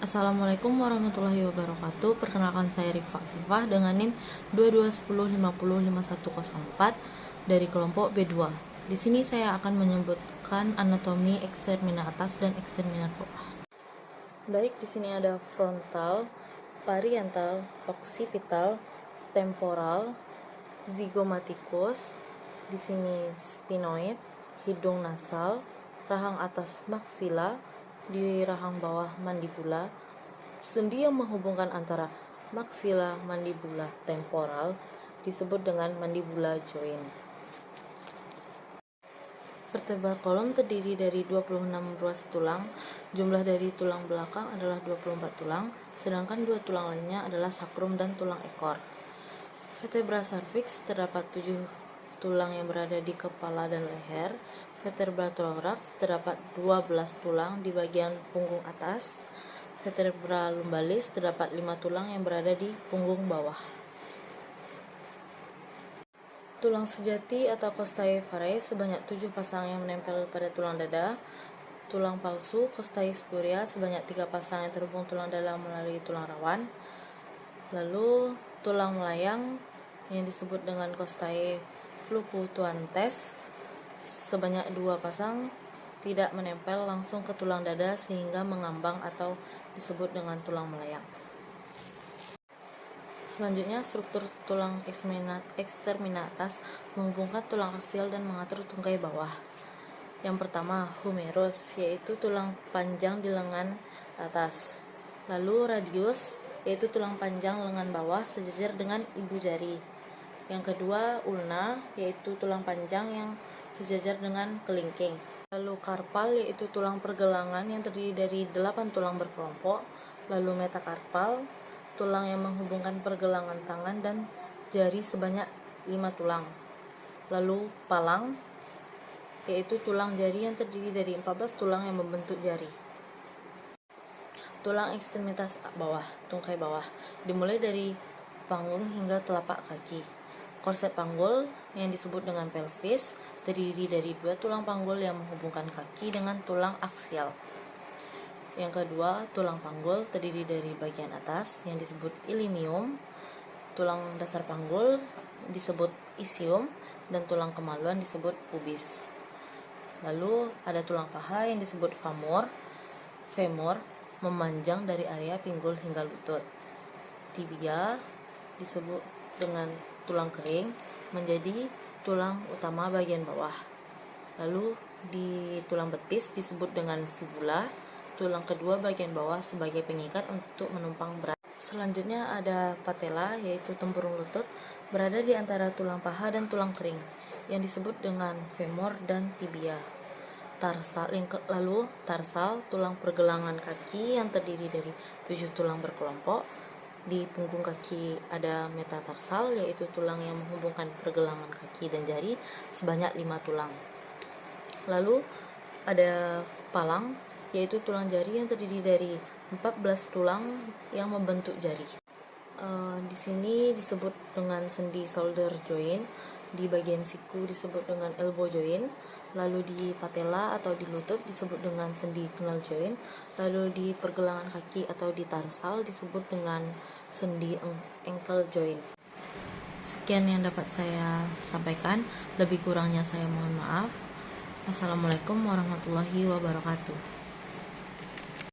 Assalamualaikum warahmatullahi wabarakatuh. Perkenalkan saya Rifah dengan NIM 2210505104 dari kelompok B2. Di sini saya akan menyebutkan anatomi ekstermina atas dan ekstermina bawah. Baik, di sini ada frontal, parietal, occipital, temporal, zygomaticus, di sini sphenoid, hidung nasal, rahang atas maksila, di rahang bawah mandibula, sendi yang menghubungkan antara maksila mandibula temporal disebut dengan mandibula joint. Vertebra kolom terdiri dari 26 ruas tulang. Jumlah dari tulang belakang adalah 24 tulang, sedangkan dua tulang lainnya adalah sakrum dan tulang ekor. Vertebra cervix terdapat 7 tulang yang berada di kepala dan leher. Vertebra thorax terdapat 12 tulang di bagian punggung atas. Vertebra lumbalis terdapat 5 tulang yang berada di punggung bawah. Tulang sejati atau costae varae sebanyak 7 pasang yang menempel pada tulang dada. Tulang palsu costae spuria sebanyak 3 pasang yang terhubung tulang dada melalui tulang rawan. Lalu tulang melayang yang disebut dengan costae fluctuantes sebanyak 2 pasang tidak menempel langsung ke tulang dada sehingga mengambang atau disebut dengan tulang melayang. Selanjutnya, struktur tulang ekstermina atas menghubungkan tulang aksial dan mengatur tungkai bawah. Yang pertama, humerus, yaitu tulang panjang di lengan atas. Lalu radius, yaitu tulang panjang lengan bawah sejajar dengan ibu jari. Yang kedua, ulna, yaitu tulang panjang yang sejajar dengan kelingking. Lalu karpal, yaitu tulang pergelangan yang terdiri dari 8 tulang berkelompok. Lalu metakarpal, tulang yang menghubungkan pergelangan tangan dan jari sebanyak 5 tulang. Lalu palang, yaitu tulang jari yang terdiri dari 14 tulang yang membentuk jari. Tulang ekstremitas bawah, tungkai bawah, dimulai dari panggung hingga telapak kaki. Korset panggul yang disebut dengan pelvis terdiri dari 2 tulang panggul yang menghubungkan kaki dengan tulang aksial. Yang kedua, tulang panggul terdiri dari bagian atas yang disebut ilimium, tulang dasar panggul disebut isium, dan tulang kemaluan disebut pubis. Lalu ada tulang paha yang disebut femur memanjang dari area pinggul hingga lutut. Tibia disebut dengan tulang kering menjadi tulang utama bagian bawah. Lalu di tulang betis disebut dengan fibula, tulang kedua bagian bawah sebagai pengikat untuk menumpang berat. Selanjutnya ada patella, yaitu tempurung lutut, berada di antara tulang paha dan tulang kering yang disebut dengan femur dan tibia. Lalu tarsal, tulang pergelangan kaki yang terdiri dari 7 tulang berkelompok. Di punggung kaki ada metatarsal, yaitu tulang yang menghubungkan pergelangan kaki dan jari sebanyak 5 tulang. Lalu ada palang, yaitu tulang jari yang terdiri dari 14 tulang yang membentuk jari. Di sini disebut dengan sendi shoulder joint, di bagian siku disebut dengan elbow joint, lalu di patella atau di lutut disebut dengan sendi knuckle joint, lalu di pergelangan kaki atau di tarsal disebut dengan sendi ankle joint. Sekian yang dapat saya sampaikan, lebih kurangnya saya mohon maaf. Assalamualaikum warahmatullahi wabarakatuh.